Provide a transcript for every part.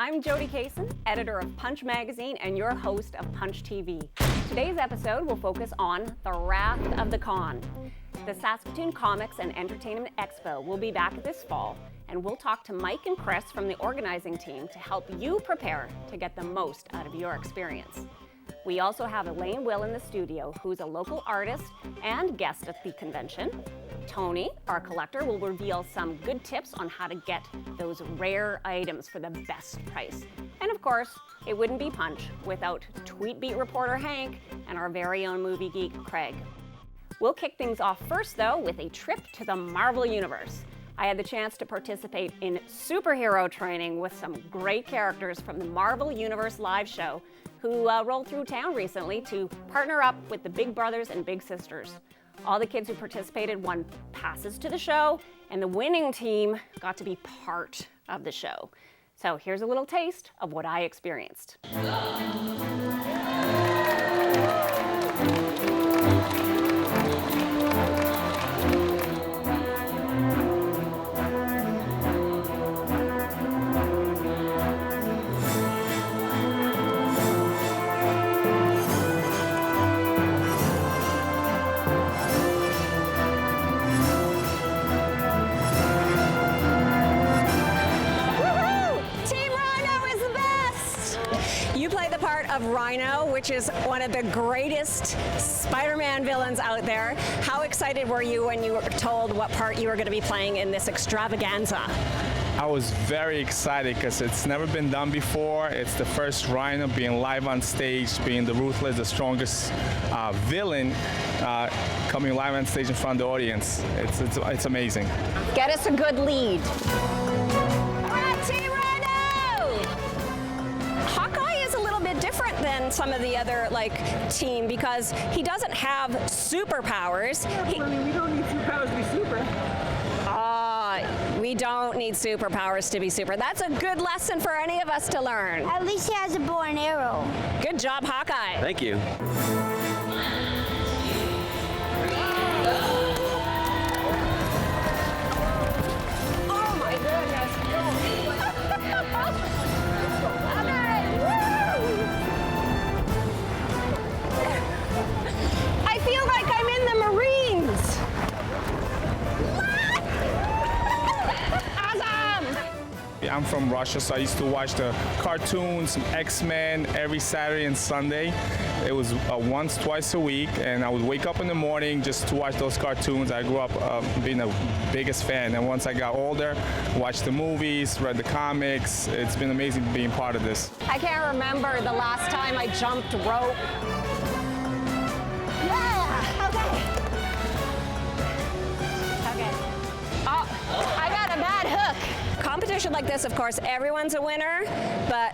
I'm Jody Kaysen, editor of Punch Magazine and your host of Punch TV. Today's episode will focus on the Wrath of the Con. The Saskatoon Comics and Entertainment Expo will be back this fall, and we'll talk to Mike and Chris from the organizing team to help you prepare to get the most out of your experience. We also have Elaine Will in the studio, who's a local artist and guest at the convention. Tony, our collector, will reveal some good tips on how to get those rare items for the best price. And of course, it wouldn't be Punch without Tweet Beat reporter Hank and our very own movie geek Craig. We'll kick things off first, though, with a trip to the Marvel Universe. I had the chance to participate in superhero training with some great characters from the Marvel Universe live show who rolled through town recently to partner up with the Big Brothers and Big Sisters. All the kids who participated won passes to the show, and the winning team got to be part of the show. So here's a little taste of what I experienced. Of Rhino, which is one of the greatest Spider-Man villains out there. How excited were you when you were told what part you were going to be playing in this extravaganza? I was very excited because it's never been done before. It's the first Rhino being live on stage, being the ruthless, the strongest villain coming live on stage in front of the audience. It's amazing. Get us a good lead. Different than some of the other team because he doesn't have superpowers. We don't need superpowers to be super. We don't need superpowers to be super. That's a good lesson for any of us to learn. At least he has a bow and arrow. Good job, Hawkeye. Thank you. Oh my goodness. I feel like I'm in the Marines. Awesome! I'm from Russia, so I used to watch the cartoons, X-Men, every Saturday and Sunday. It was once, twice a week, and I would wake up in the morning just to watch those cartoons. I grew up being the biggest fan, and once I got older, watched the movies, read the comics. It's been amazing being part of this. I can't remember the last time I jumped rope. I got a bad hook. Competition like this, of course, everyone's a winner, but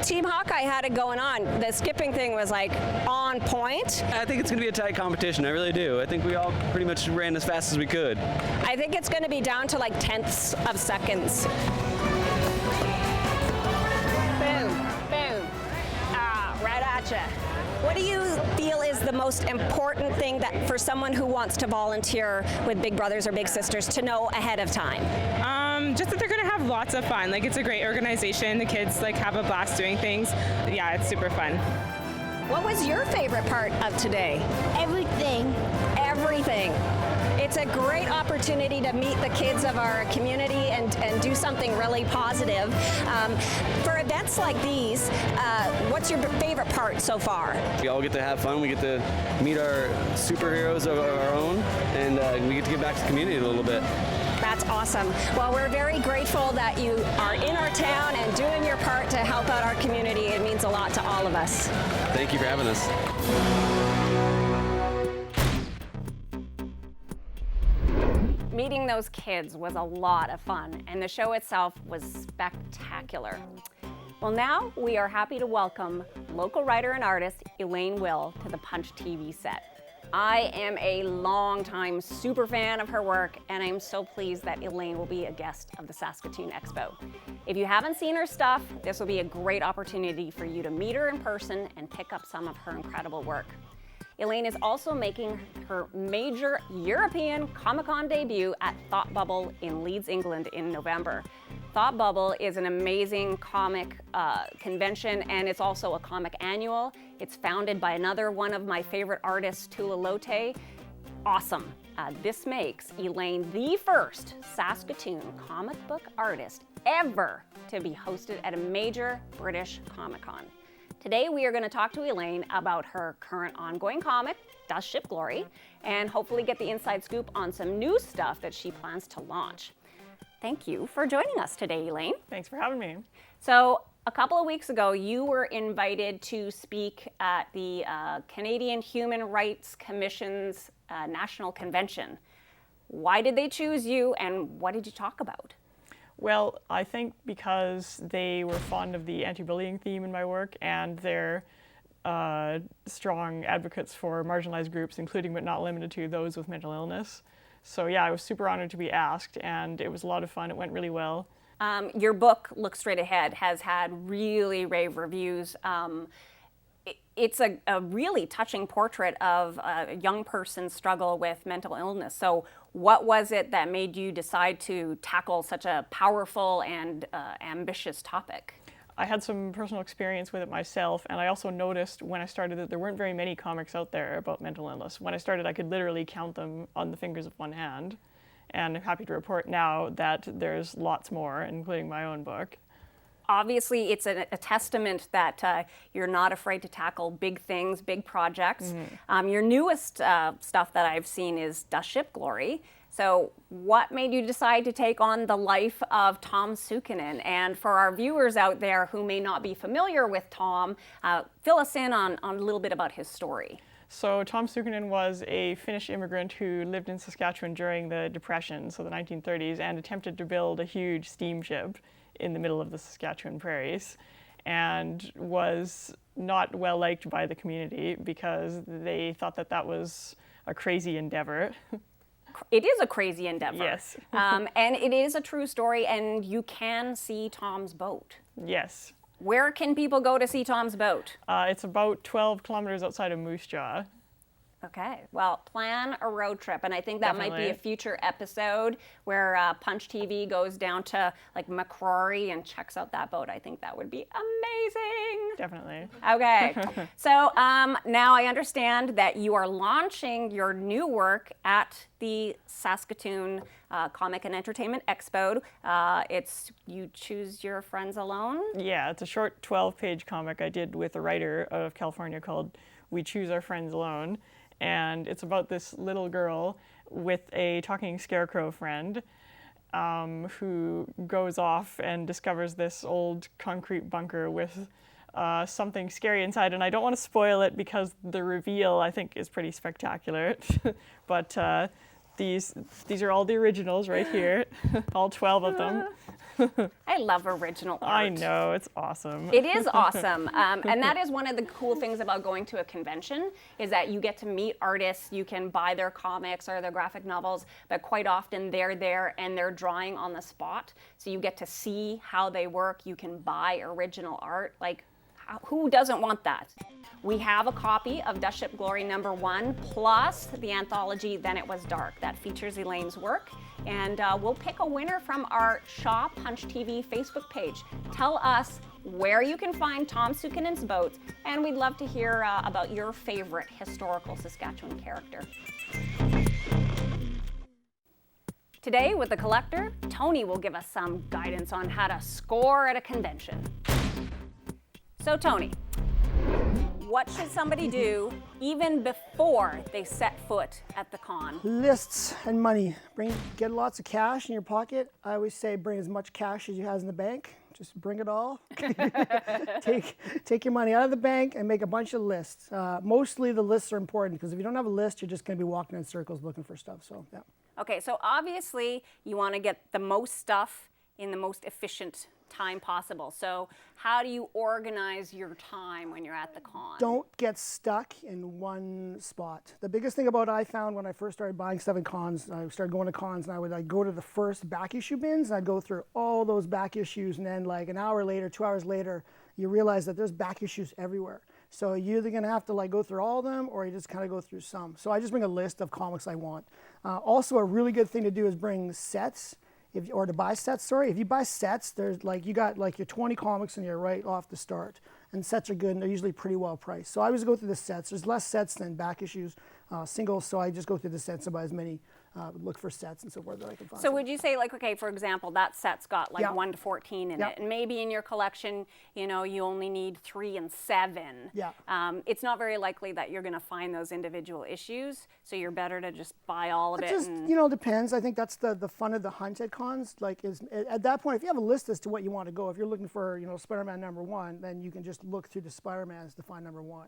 Team Hawkeye had it going on. The skipping thing was on point. I think it's going to be a tight competition. I really do. I think we all pretty much ran as fast as we could. I think it's going to be down to tenths of seconds. Boom, boom. Right at ya. What do you feel is the most important thing that for someone who wants to volunteer with Big Brothers or Big Sisters to know ahead of time? Just that they're going to have lots of fun. It's a great organization. The kids have a blast doing things. Yeah, it's super fun. What was your favorite part of today? Everything. Everything. It's a great opportunity to meet the kids of our community and do something really positive. For events like these, what's your favorite part so far? We all get to have fun. We get to meet our superheroes of our own, and we get to give back to the community a little bit. That's awesome. Well, we're very grateful that you are in our town and doing your part to help out our community. It means a lot to all of us. Thank you for having us. Meeting those kids was a lot of fun, and the show itself was spectacular. Well, now we are happy to welcome local writer and artist Elaine Will to the Punch TV set. I am a longtime super fan of her work, and I'm so pleased that Elaine will be a guest of the Saskatoon Expo. If you haven't seen her stuff, this will be a great opportunity for you to meet her in person and pick up some of her incredible work. Elaine is also making her major European Comic-Con debut at Thought Bubble in Leeds, England in November. Thought Bubble is an amazing comic convention, and it's also a comic annual. It's founded by another one of my favorite artists, Tula Lote. Awesome. This makes Elaine the first Saskatoon comic book artist ever to be hosted at a major British Comic-Con. Today we are going to talk to Elaine about her current ongoing comic, Dust Ship Glory, and hopefully get the inside scoop on some new stuff that she plans to launch. Thank you for joining us today, Elaine. Thanks for having me. So a couple of weeks ago, you were invited to speak at the Canadian Human Rights Commission's National Convention. Why did they choose you, and what did you talk about? Well, I think because they were fond of the anti-bullying theme in my work, and they're strong advocates for marginalized groups, including but not limited to those with mental illness. So yeah, I was super honored to be asked, and it was a lot of fun. It went really well. Your book, Look Straight Ahead, has had really rave reviews. It's a really touching portrait of a young person's struggle with mental illness. So what was it that made you decide to tackle such a powerful and ambitious topic? I had some personal experience with it myself, and I also noticed when I started that there weren't very many comics out there about mental illness. When I started, I could literally count them on the fingers of one hand, and I'm happy to report now that there's lots more, including my own book. Obviously, it's a testament that you're not afraid to tackle big things, big projects. Mm-hmm. Your newest stuff that I've seen is Dust Ship Glory. So what made you decide to take on the life of Tom Suukkonen? And for our viewers out there who may not be familiar with Tom, fill us in on a little bit about his story. So Tom Suukkonen was a Finnish immigrant who lived in Saskatchewan during the Depression, so the 1930s, and attempted to build a huge steamship in the middle of the Saskatchewan prairies, and was not well liked by the community because they thought that that was a crazy endeavor. It is a crazy endeavor. Yes. And it is a true story, and you can see Tom's boat. Yes. Where can people go to see Tom's boat? It's about 12 kilometers outside of Moose Jaw. Okay, well, plan a road trip, and I think that might be a future episode where Punch TV goes down to like Macrory and checks out that boat. I think that would be amazing. Definitely. Okay, so now I understand that you are launching your new work at the Saskatoon Comic and Entertainment Expo. It's You Choose Your Friends Alone? Yeah, it's a short 12-page comic I did with a writer out of California called We Choose Our Friends Alone. And it's about this little girl with a talking scarecrow friend who goes off and discovers this old concrete bunker with something scary inside. And I don't want to spoil it because the reveal, I think, is pretty spectacular. But these are all the originals right here, all 12 of them. I love original art. I know, it's awesome. It is awesome. And that is one of the cool things about going to a convention is that you get to meet artists, you can buy their comics or their graphic novels, but quite often they're there and they're drawing on the spot. So you get to see how they work. You can buy original art. Like, who doesn't want that? We have a copy of Dust Ship Glory #1 plus the anthology Then It Was Dark that features Elaine's work. And we'll pick a winner from our Shaw Punch TV Facebook page. Tell us where you can find Tom Suukkonen's boats, and we'd love to hear about your favorite historical Saskatchewan character. Today with The Collector, Tony will give us some guidance on how to score at a convention. So Tony, what should somebody do even before they set foot at the con? Lists and money. Get lots of cash in your pocket. I always say bring as much cash as you have in the bank. Just bring it all. Take your money out of the bank and make a bunch of lists. Mostly the lists are important because if you don't have a list, you're just going to be walking in circles looking for stuff. So yeah. Okay, so obviously you want to get the most stuff in the most efficient time possible. So how do you organize your time when you're at the con? Don't get stuck in one spot. The biggest thing about I found when I first started buying stuff in cons, I started going to cons and I would go to the first back issue bins and I'd go through all those back issues, and then like an hour later, 2 hours later, you realize that there's back issues everywhere. So you're either gonna have to go through all of them or you just kind of go through some. So I just bring a list of comics I want. Also a really good thing to do is bring sets or to buy sets, sorry. If you buy sets, there's like, you got like your 20 comics in here right off the start. And sets are good, and they're usually pretty well priced. So I always go through the sets. There's less sets than back issues, singles, so I just go through the sets and buy as many, look for sets and so forth that I can find. So would you say, like, okay, for example, that set's got like Yeah. 1 to 14 in Yeah. it, and maybe in your collection, you know, you only need 3 and 7. Yeah. It's not very likely that you're going to find those individual issues, so you're better to just buy all of It it. just, And, you know, depends. I think that's the fun of the hunt at cons. Like, is at that point, if you have a list as to what you want to go, if you're looking for, you know, Spider-Man #1, then you can just look through the Spider-Mans to find #1.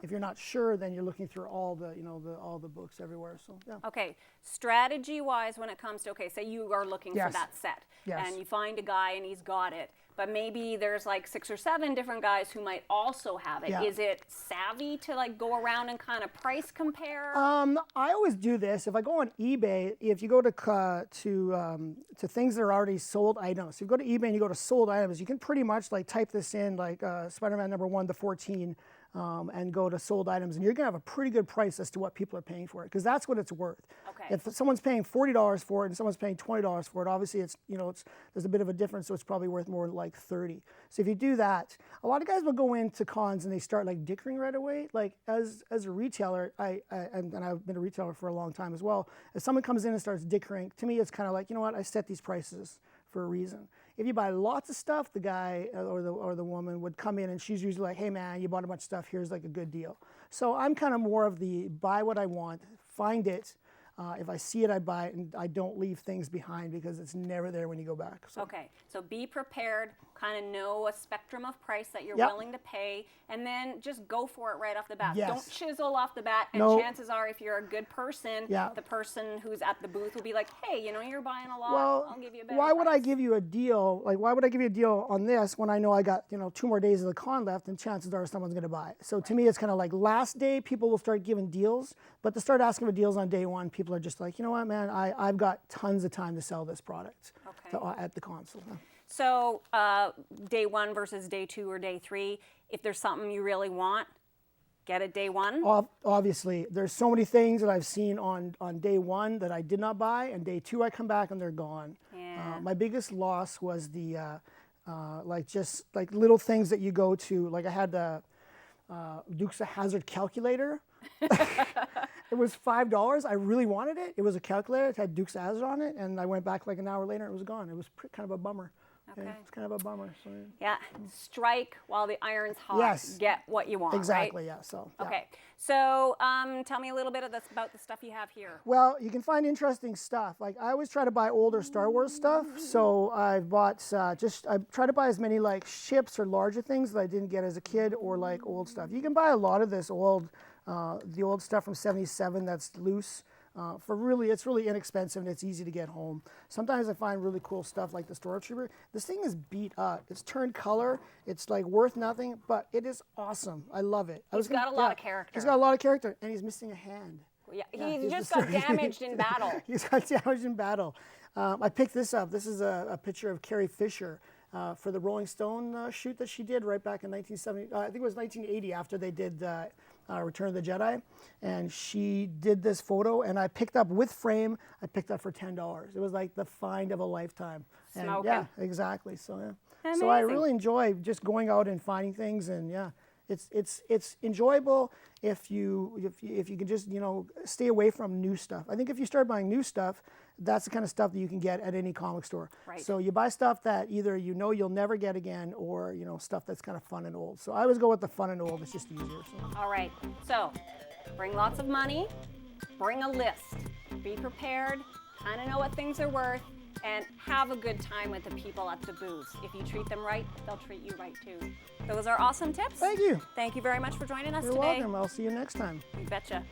If you're not sure, then you're looking through all the, you know, all the books everywhere. So yeah. okay, strategy-wise, when it comes to, okay, say you are looking for Yes. that set, Yes. and you find a guy and he's got it, but maybe there's like 6 or 7 different guys who might also have it. Yeah. Is it savvy to like go around and kind of price compare? I always do this. If I go on eBay, if you go to things that are already sold items, if you go to eBay and you go to sold items, you can pretty much like type this in, like Spider-Man #1 to 14, and go to sold items, and you're gonna have a pretty good price as to what people are paying for it, because that's what it's worth. Okay. If someone's paying $40 for it and someone's paying $20 for it, obviously it's, you know, there's a bit of a difference, so it's probably worth more like 30. So if you do that, a lot of guys will go into cons and they start like dickering right away. Like as a retailer, and I've been a retailer for a long time as well. If someone comes in and starts dickering, to me it's kind of like, you know what, I set these prices for a reason. If you buy lots of stuff, the guy or the woman would come in and she's usually like, hey man, you bought a bunch of stuff, here's like a good deal. So I'm kind of more of the buy what I want, find it. If I see it, I buy it, and I don't leave things behind because it's never there when you go back. So. Okay, so be prepared, kind of know a spectrum of price that you're Yep. willing to pay, and then just go for it right off the bat. Yes. Don't chisel off the bat, and No. chances are, if you're a good person, Yeah. the person who's at the booth will be like, hey, you know, you're buying a lot, Well, I'll give you a better why would I price." give you a deal? Like, why would I give you a deal on this when I know I got, you know, 2 more days of the con left, and chances are someone's going to buy it. So to me, it's kind of like last day, people will start giving deals, but to start asking for deals on day 1, people are just like, you know what, man, I've got tons of time to sell this product at the console. So day 1 versus day 2 or day 3, if there's something you really want, get it day 1. Obviously, there's so many things that I've seen on day 1 that I did not buy, and day 2 I come back and they're gone. Yeah. My biggest loss was the like just like little things that you go to. Like I had the Dukes of Hazzard calculator. It was $5. I really wanted it. It was a calculator. It had Dukes of Hazzard on it, and I went back like an hour later. It was gone. It was kind of a bummer. Okay. Yeah, it's kind of a bummer. So, Yeah, strike while the iron's hot. Yes. Get what you want. exactly. Right? Yeah. So. Yeah. Okay. So tell me a little bit about the stuff you have here. Well, you can find interesting stuff. Like I always try to buy older Star Wars stuff, so I've bought I try to buy as many like ships or larger things that I didn't get as a kid, or like old stuff. You can buy a lot of this old, the old stuff from '77 that's loose. It's really inexpensive and it's easy to get home. Sometimes I find really cool stuff like the Stormtrooper. This thing is beat up. It's turned color. It's like worth nothing, but it is awesome. I love it. He's got a lot of character. He's got a lot of character, and he's missing a hand. Yeah, Yeah, he he's just the got story. damaged in battle. He's got damaged in battle. I picked this up. This is a picture of Carrie Fisher for the Rolling Stone shoot that she did right back in 1970. I think it was 1980 after they did Return of the Jedi. And she did this photo, and I picked up with frame. I picked up for $10. It was like the find of a lifetime. And Smoking. yeah, exactly. So yeah. So I really enjoy just going out and finding things, and yeah. It's enjoyable if you can just, you know, stay away from new stuff. I think if you start buying new stuff, that's the kind of stuff that you can get at any comic store. Right. So you buy stuff that either you know you'll never get again, or you know, stuff that's kind of fun and old. So I always go with the fun and old. It's just easier. So. All right. So bring lots of money. Bring a list. Be prepared. Kind of know what things are worth. And have a good time with the people at the booths. If you treat them right, they'll treat you right too. Those are awesome tips. Thank you. Thank you very much for joining us You're today. welcome. I'll see you next time. You betcha.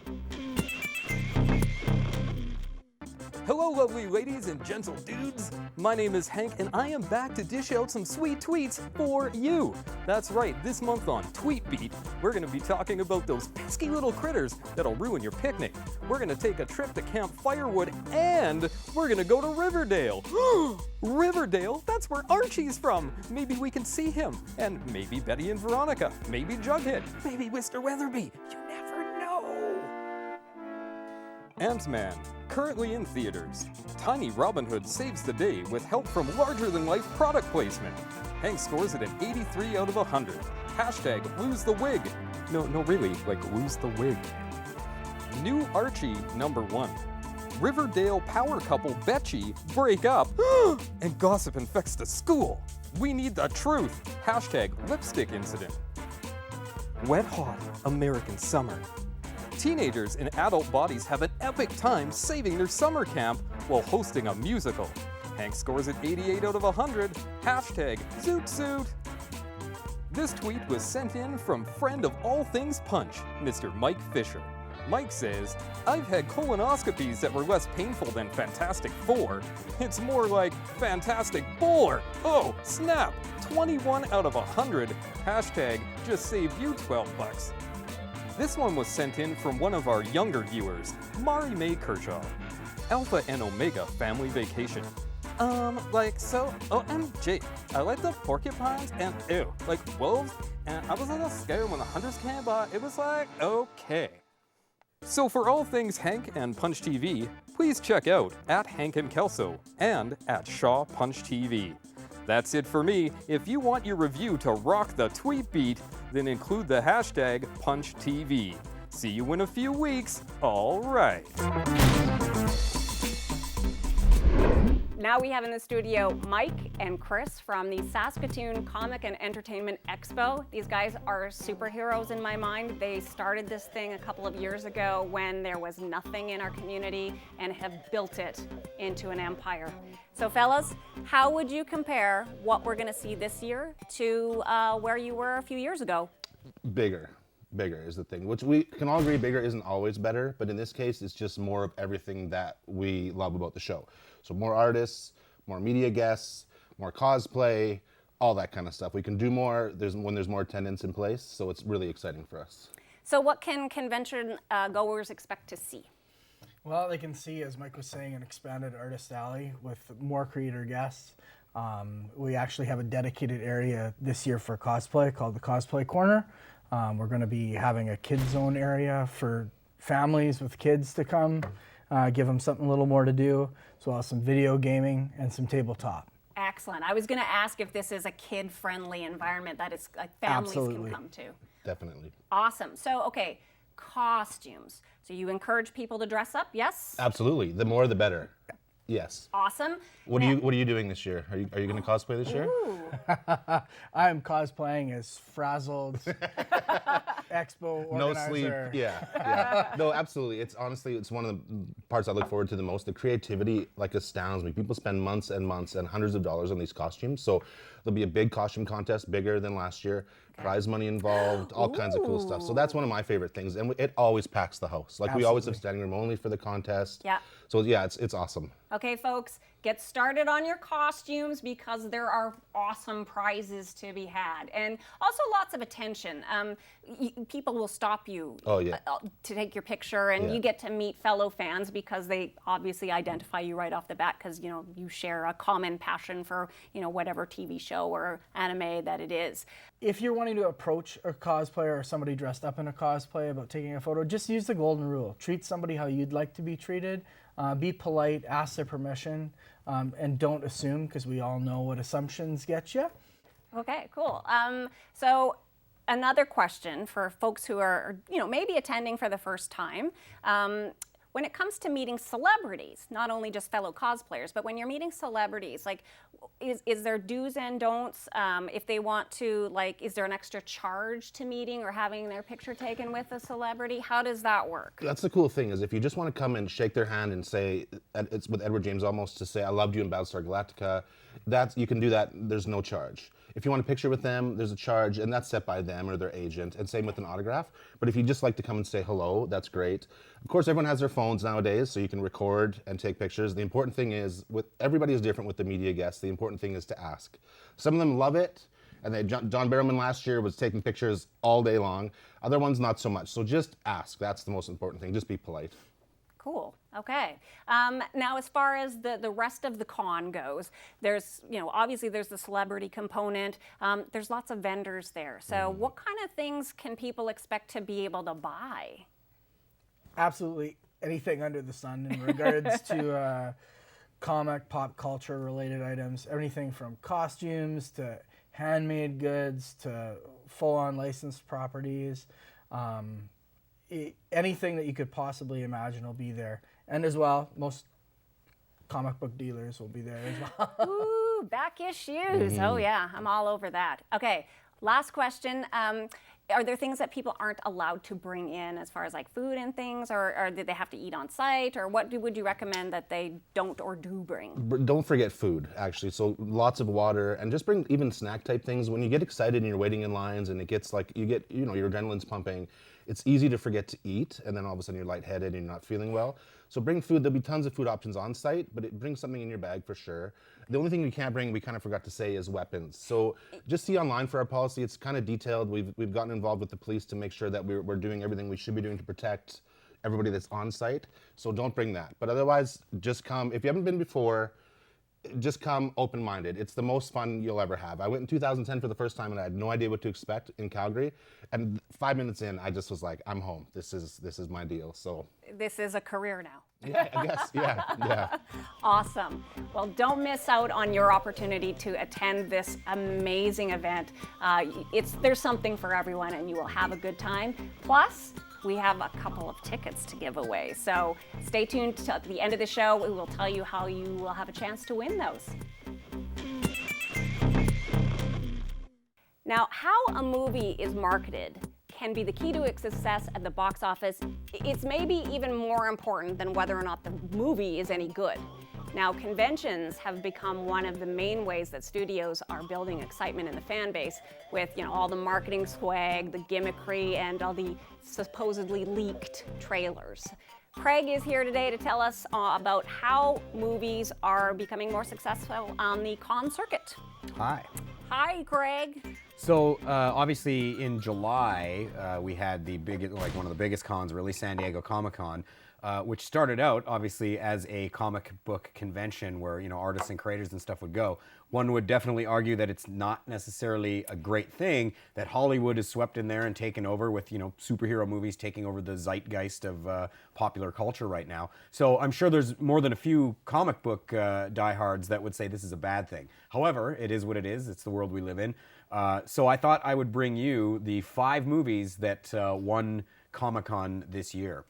Hello, lovely ladies and gentle dudes. My name is Hank, and I am back to dish out some sweet tweets for you. That's right, this month on Tweet Beat, we're going to be talking about those pesky little critters that'll ruin your picnic. We're going to take a trip to Camp Firewood, and we're going to go to Riverdale. Riverdale? That's where Archie's from. Maybe we can see him. And maybe Betty and Veronica. Maybe Jughead. Maybe Mr. Weatherby. You never know. Ant-Man, currently in theaters. Tiny Robin Hood saves the day with help from larger-than-life product placement. Hank scores it an 83 out of 100. Hashtag lose the wig. No, really, like lose the wig. New Archie #1. Riverdale power couple Betchy break up and gossip infects the school. We need the truth. Hashtag lipstick incident. Wet hot American summer. Teenagers in adult bodies have an epic time saving their summer camp while hosting a musical. Hank scores it 88 out of 100. Hashtag Zoot Suit. This tweet was sent in from friend of all things Punch, Mr. Mike Fisher. Mike says, I've had colonoscopies that were less painful than Fantastic Four. It's more like Fantastic Bore. Oh, snap. 21 out of 100. Hashtag just saved you 12 bucks. This one was sent in from one of our younger viewers, Mari Mae Kershaw. Alpha and Omega family vacation. OMG, I like the porcupines and like wolves, and I was a little scared when the hunters came, but it was like, okay. So for all things Hank and Punch TV, please check out at Hank and Kelso and at Shaw Punch TV. That's it for me. If you want your review to rock the tweet beat, then include the hashtag PunchTV. See you in a few weeks. All right. Now we have in the studio Mike and Chris from the Saskatoon Comic and Entertainment Expo. These guys are superheroes in my mind. They started this thing a couple of years ago when there was nothing in our community and have built it into an empire. So fellas, how would you compare what we're gonna see this year to where you were a few years ago? Bigger is the thing, which we can all agree bigger isn't always better, but in this case, it's just more of everything that we love about the show. So more artists, more media guests, more cosplay, all that kind of stuff. We can do more when there's more attendance in place, so it's really exciting for us. So what can convention goers expect to see? Well, they can see, as Mike was saying, an expanded artist alley with more creator guests. We actually have a dedicated area this year for cosplay called the Cosplay Corner. We're going to be having a kids zone area for families with kids to come, give them something a little more to do, as well as some video gaming and some tabletop. Excellent. I was going to ask if this is a kid-friendly environment that is like families Absolutely. can come to. Definitely. Awesome. So, okay, costumes. So you encourage people to dress up, yes? Absolutely. The more, the better. Yes. Awesome. What are you doing this year? Are you going to cosplay this year? I am cosplaying as frazzled expo organizer. No sleep. Yeah. No, absolutely. It's honestly, it's one of the parts I look forward to the most. The creativity astounds me. People spend months and months and hundreds of dollars on these costumes. So there'll be a big costume contest, bigger than last year. Prize money involved, all kinds of cool stuff. So that's one of my favorite things, and it always packs the house. Like we always have standing room only for the contest. Yeah. So yeah, it's awesome. Okay, folks, get started on your costumes because there are awesome prizes to be had, and also lots of attention. People will stop you to take your picture, and you get to meet fellow fans because they obviously identify you right off the bat because you share a common passion for whatever TV show or anime that it is. If you're wanting to approach a cosplayer or somebody dressed up in a cosplay about taking a photo, just use the golden rule. Treat somebody how you'd like to be treated. Be polite, ask their permission, and don't assume, because we all know what assumptions get you. Okay, cool. So another question for folks who are, maybe attending for the first time. When it comes to meeting celebrities, not only just fellow cosplayers, but when you're meeting celebrities, like, is there do's and don'ts if they want to, is there an extra charge to meeting or having their picture taken with a celebrity? How does that work? That's the cool thing, is if you just want to come and shake their hand and say, it's with Edward James almost, to say, I loved you in Battlestar Galactica, you can do that, there's no charge. If you want a picture with them, there's a charge, and that's set by them or their agent, and same with an autograph. But if you just like to come and say hello, that's great. Of course, everyone has their phones nowadays, so you can record and take pictures. The important thing is, everybody is different with the media guests. The important thing is to ask. Some of them love it, and John Barrowman last year was taking pictures all day long. Other ones, not so much. So just ask. That's the most important thing. Just be polite. Cool. Okay. Now, as far as the rest of the con goes, there's, obviously there's the celebrity component. There's lots of vendors there. So what kind of things can people expect to be able to buy? Absolutely. anything under the sun in regards to comic pop culture related items. Everything from costumes to handmade goods to full-on licensed properties. Anything that you could possibly imagine will be there. And as well, most comic book dealers will be there as well. Ooh, back issues. Oh yeah, I'm all over that. Okay, last question. Are there things that people aren't allowed to bring in as far as like food and things, or did they have to eat on site, or what would you recommend that they don't or do bring? Don't forget food, actually. So lots of water, and just bring even snack type things. When you get excited and you're waiting in lines and it gets like, you get, your adrenaline's pumping, it's easy to forget to eat, and then all of a sudden you're lightheaded and you're not feeling well. So bring food. There'll be tons of food options on site, but bring something in your bag for sure. The only thing you can't bring, we kind of forgot to say, is weapons. So just see online for our policy. It's kind of detailed. We've gotten involved with the police to make sure that we're doing everything we should be doing to protect everybody that's on site. So don't bring that. But otherwise, just come. If you haven't been before, just come open-minded. It's the most fun you'll ever have. I went in 2010 for the first time and I had no idea what to expect in Calgary. And 5 minutes in, I just was like, I'm home. This is my deal. So this is a career now. Yeah, I guess. Yeah. Awesome. Well, don't miss out on your opportunity to attend this amazing event. There's something for everyone, and you will have a good time. Plus, we have a couple of tickets to give away. So stay tuned to the end of the show. We will tell you how you will have a chance to win those. Now, how a movie is marketed can be the key to its success at the box office. It's maybe even more important than whether or not the movie is any good. Now, conventions have become one of the main ways that studios are building excitement in the fan base with, all the marketing swag, the gimmickry, and all the supposedly leaked trailers. Craig is here today to tell us about how movies are becoming more successful on the con circuit. Hi. Hi, Craig. So obviously in July we had one of the biggest cons, really, San Diego Comic-Con, which started out obviously as a comic book convention where artists and creators and stuff would go. One would definitely argue that it's not necessarily a great thing that Hollywood is swept in there and taken over with superhero movies taking over the zeitgeist of popular culture right now. So I'm sure there's more than a few comic book diehards that would say this is a bad thing. However, it is what it is. It's the world we live in. So I thought I would bring you the 5 movies that won Comic-Con this year.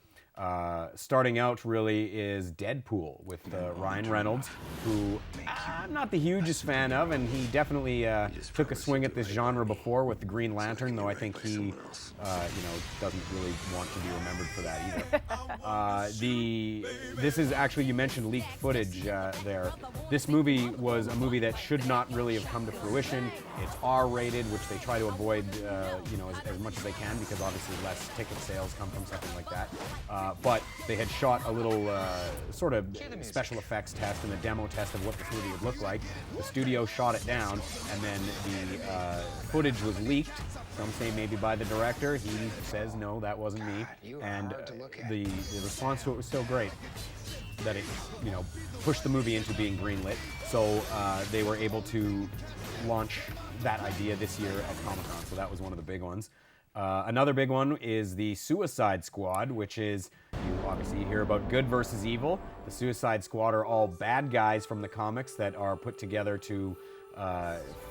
Starting out really is Deadpool with Ryan Reynolds, who I'm not the hugest fan of, and he definitely took a swing at this genre before with the Green Lantern, though I think he doesn't really want to be remembered for that either. This is actually, you mentioned leaked footage there. This movie was a movie that should not really have come to fruition. It's R-rated, which they try to avoid as much as they can, because obviously less ticket sales come from something like that. But they had shot a little sort of special effects test and a demo test of what this movie would look like. The studio shot it down, and then the footage was leaked. Some say maybe by the director. He says, no, that wasn't me. And the response to it was so great that it pushed the movie into being greenlit. So they were able to launch that idea this year at Comic-Con. So that was one of the big ones. Another big one is the Suicide Squad, which is, you obviously hear about good versus evil. The Suicide Squad are all bad guys from the comics that are put together to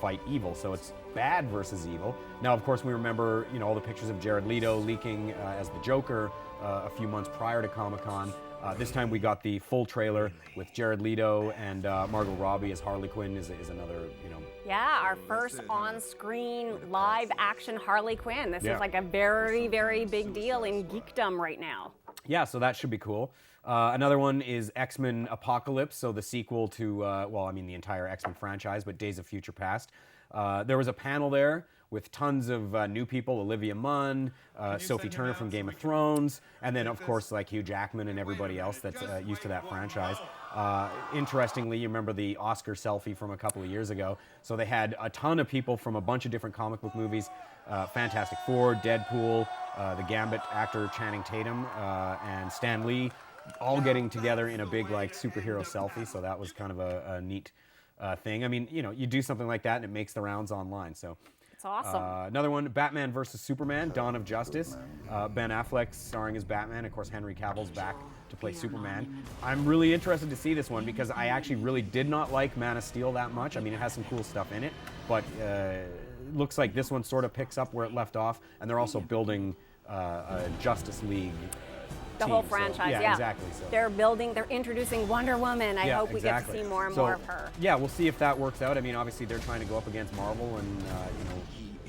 fight evil. So it's bad versus evil. Now, of course, we remember all the pictures of Jared Leto leaking as the Joker a few months prior to Comic-Con. This time we got the full trailer with Jared Leto and Margot Robbie as Harley Quinn is another, Yeah, our first on-screen live-action Harley Quinn. This is like a very, very big deal in geekdom right now. Yeah, so that should be cool. Another one is X-Men Apocalypse, so the sequel to, the entire X-Men franchise, but Days of Future Past. There was a panel there with tons of new people, Olivia Munn, Sophie Turner from Game of Thrones, and then, of course, like Hugh Jackman and everybody else that's used to that franchise. Interestingly, you remember the Oscar selfie from a couple of years ago. So they had a ton of people from a bunch of different comic book movies, Fantastic Four, Deadpool, the Gambit actor Channing Tatum, and Stan Lee, all getting together in a big superhero selfie. So that was kind of a neat thing. I mean, you do something like that and it makes the rounds online. So That's awesome. Another one, Batman versus Superman, Dawn of Justice. Ben Affleck starring as Batman. Of course, Henry Cavill's back to play Superman. I'm really interested to see this one because I actually really did not like Man of Steel that much. I mean, it has some cool stuff in it, but looks like this one sort of picks up where it left off, and they're also building a Justice League the team, whole franchise, so, yeah. Exactly. So. They're introducing Wonder Woman. I hope we get to see more and more of her. Yeah, we'll see if that works out. I mean, obviously they're trying to go up against Marvel, and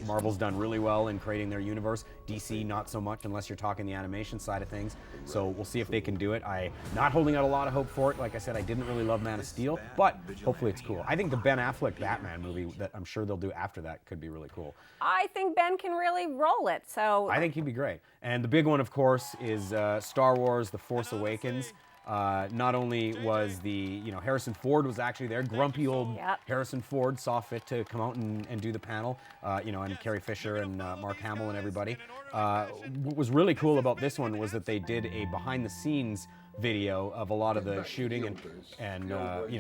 Marvel's done really well in creating their universe. DC not so much, unless you're talking the animation side of things. So we'll see if they can do it. I'm not holding out a lot of hope for it. Like I said, I didn't really love Man of Steel, but hopefully it's cool. I think the Ben Affleck Batman movie that I'm sure they'll do after that could be really cool. I think Ben can really roll it. So I think he'd be great. And the big one, of course, is Star Wars: The Force Awakens. Not only was Harrison Ford was actually there, grumpy old Harrison Ford saw fit to come out and do the panel, and Carrie Fisher and Mark Hamill and everybody. What was really cool about this one was that they did a behind-the-scenes video of a lot of the shooting and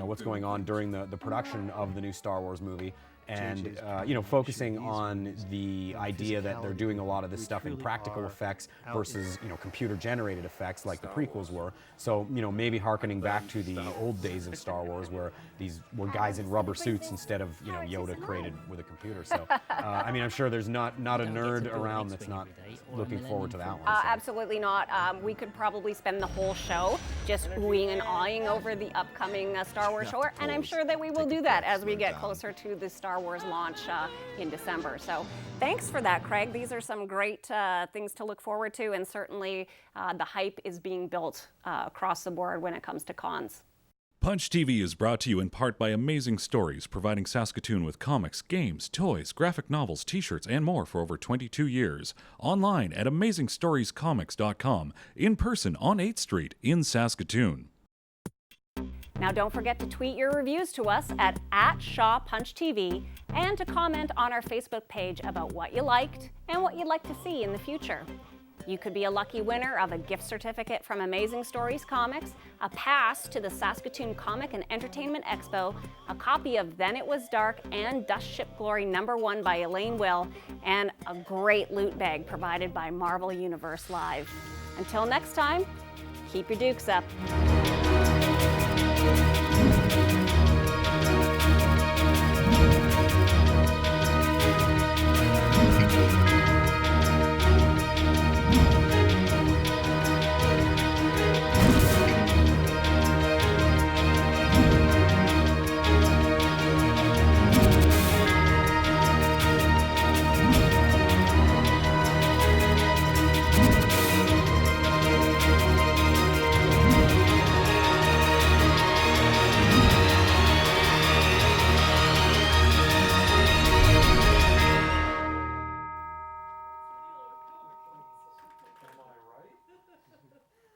what's going on during the production of the new Star Wars movie. And focusing on the idea that they're doing a lot of this stuff in practical effects versus computer generated effects like the prequels were. So maybe hearkening back to the old days of Star Wars where these were guys in rubber suits instead of Yoda created with a computer. So I mean, I'm sure there's not a nerd around that's not looking forward to that one. So. Absolutely not. We could probably spend the whole show just oohing and awing over the upcoming Star Wars show, and I'm sure that we will do that as we get closer to the Star Wars launch in December. So thanks for that, Craig. These are some great things to look forward to, and certainly the hype is being built across the board when it comes to cons. Punch TV is brought to you in part by Amazing Stories, providing Saskatoon with comics, games, toys, graphic novels, t-shirts, and more for over 22 years. Online at AmazingStoriesComics.com, in person on 8th Street in Saskatoon. Now don't forget to tweet your reviews to us at @ShawPunchTV and to comment on our Facebook page about what you liked and what you'd like to see in the future. You could be a lucky winner of a gift certificate from Amazing Stories Comics, a pass to the Saskatoon Comic and Entertainment Expo, a copy of Then It Was Dark and Dust Ship Glory #1 by Elaine Will, and a great loot bag provided by Marvel Universe Live. Until next time, keep your dukes up.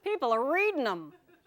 People are reading them.